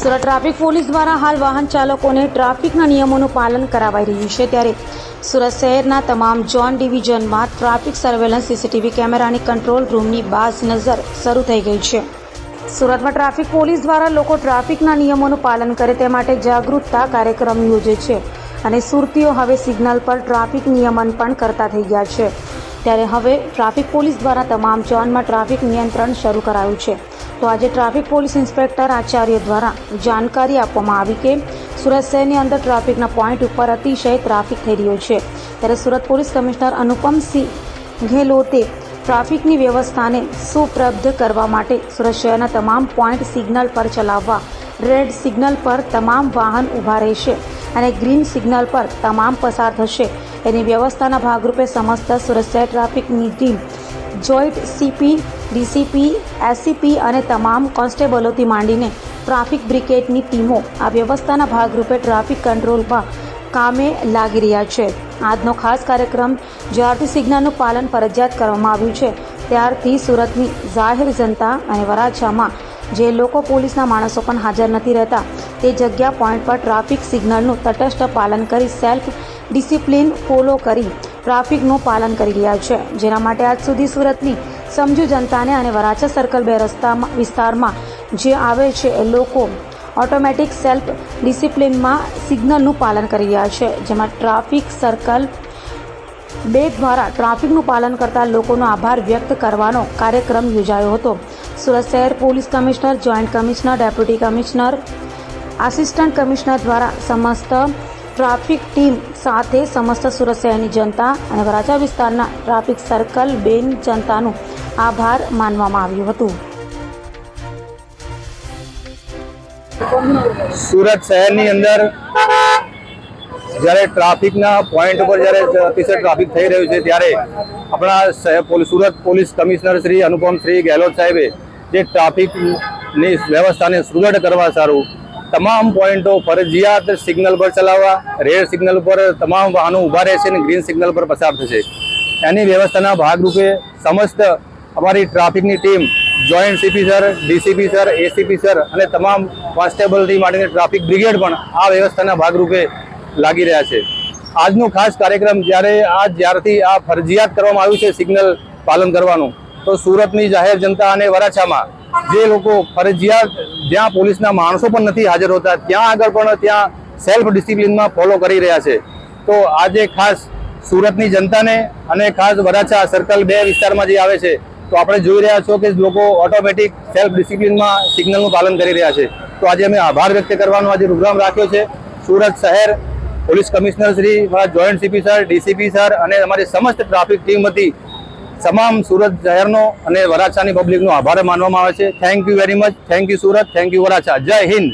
Surat traffic police દ્વારા હાલ વાહન ચાલકોને ટ્રાફિકના નિયમોનું પાલન કરાવાઈ રહ્યું છે, ત્યારે સુરત શહેરના તમામ ઝોન ડિવિઝનમાં ટ્રાફિક સર્વેલન્સ સીસીટીવી કેમેરાની કંટ્રોલ રૂમની બાજ નજર શરૂ થઈ ગઈ છે। સુરતમાં ટ્રાફિક પોલીસ દ્વારા લોકો ટ્રાફિકના નિયમોનું પાલન કરે તે માટે જાગૃતતા કાર્યક્રમ યોજે છે અને સુરતીઓ હવે સિગ્નલ પર ટ્રાફિક નિયમન પણ કરતા થઈ ગયા છે। ત્યારે હવે ટ્રાફિક પોલીસ દ્વારા તમામ ઝોનમાં ટ્રાફિક નિયંત્રણ શરૂ કરાયું છે। તો આજે ટ્રાફિક પોલીસ ઇન્સ્પેક્ટર આચાર્ય દ્વારા જાણકારી આપવામાં આવી કે સુરત શહેરની અંદર ટ્રાફિકના પોઈન્ટ ઉપર અતિશય ટ્રાફિક થઈ રહ્યો છે, ત્યારે સુરત પોલીસ કમિશનર અનુપમસિંહ ગેહલોતે ટ્રાફિકની વ્યવસ્થાને સુપ્રબદ્ધ કરવા માટે સુરત શહેરના તમામ પોઈન્ટ સિગ્નલ પર ચલાવવા, રેડ સિગ્નલ પર તમામ વાહન ઊભા રહેશે અને ગ્રીન સિગ્નલ પર તમામ પસાર થશે એની વ્યવસ્થાના ભાગરૂપે સમસ્ત સુરત શહેર ટ્રાફિકની team joint CP, DCP, SCP અને તમામ કોન્સ્ટેબલોથી માંડીને ટ્રાફિક બ્રિગેડની ટીમો આ વ્યવસ્થાના ભાગરૂપે ટ્રાફિક કંટ્રોલમાં કામે લાગી રહ્યા છે। આજનો ખાસ કાર્યક્રમ જ્યારથી સિગ્નલનું પાલન ફરજિયાત કરવામાં આવ્યું છે ત્યારથી સુરતની જાહેર જનતા અને વરાછામાં જે લોકો પોલીસના માણસો પણ હાજર નથી રહેતા તે જગ્યા પોઈન્ટ પર ટ્રાફિક સિગ્નલનું તટસ્થ પાલન કરી સેલ્ફ ડિસિપ્લિન ફોલો કરી ટ્રાફિકનું પાલન કરી રહ્યા છે, જેના માટે આજ સુધી સુરતની સમજુ જનતાને અને વરાછા સર્કલ 2 રસ્તામાં વિસ્તારમાં જે આવે છે એ લોકો ઓટોમેટિક સેલ્ફ ડિસિપ્લિનમાં સિગ્નલનું પાલન કરી રહ્યા છે, જેમાં ટ્રાફિક સર્કલ 2 દ્વારા ટ્રાફિકનું પાલન કરતા લોકોનો આભાર વ્યક્ત કરવાનો કાર્યક્રમ યોજાયો હતો। સુરત શહેર police commissioner, joint commissioner, deputy commissioner, assistant commissioner દ્વારા સમસ્ત ટ્રાફિક ટીમ સાથે સમસ્ત સુરત શહેરની જનતા અને વરાછા વિસ્તારના ટ્રાફિક સર્કલ 2ની જનતાનું આભાર માનવામાં આવ્યું હતું। સુરત શહેરની અંદર જ્યારે ટ્રાફિકના પોઈન્ટ ઉપર જ્યારે અતિશય ટ્રાફિક થઈ રહ્યું છે ત્યારે આપણા સુરત પોલીસ કમિશનર શ્રી અનુપમસિંહ ગેહલોત સાહેબે જે ટ્રાફિકની વ્યવસ્થાને સુદૃઢ કરવા સારું તમામ પોઈન્ટો ફરજિયાત સિગ્નલ પર ચલાવવા, રેડ સિગ્નલ પર તમામ વાહનો ઊભા રહેશે અને ગ્રીન સિગ્નલ પર પસાર થશે એની વ્યવસ્થાના ભાગરૂપે સમસ્ત અમારી ટ્રાફિકની team joint CP sir, DCP sir, ACP sir અને તમામ કોન્સ્ટેબલથી માંડીને ટ્રાફિક બ્રિગેડ પણ આ વ્યવસ્થાના ભાગરૂપે લાગી રહ્યા છે। આજનો ખાસ કાર્યક્રમ જ્યારથી આ ફરજિયાત કરવામાં આવ્યું છે સિગ્નલ પાલન કરવાનું, તો સુરતની જાહેર જનતા અને વરાછામાં જે લોકો ફરજિયાત જ્યાં પોલીસના માણસો પણ નથી હાજર હોતા ત્યાં આગળ પણ ત્યાં સેલ્ફ ડિસિપ્લિનમાં ફોલો કરી રહ્યા છે। તો આજે ખાસ સુરતની જનતાને અને ખાસ વરાછા સર્કલ 2 વિસ્તારમાં જે આવે છે તો આપણે જોઈ રહ્યા છો કે લોકો ઓટોમેટિક સેલ્ફ ડિસિપ્લિનમાં સિગ્નલનું પાલન કરી રહ્યા છે। તો આજે અમે આભાર વ્યક્ત કરવાનો આજે પ્રોગ્રામ રાખ્યો છે। સુરત શહેર police commissioner Shri, joint CP sir, DCP sir અને અમારી સમસ્ત ટ્રાફિક ટીમ વતી તમામ સુરત શહેરનો અને વરાછાની પબ્લિકનો આભાર માનવામાં આવે છે। Thank you very much. Thank you Surat, thank you Varachha. જય હિન્દ।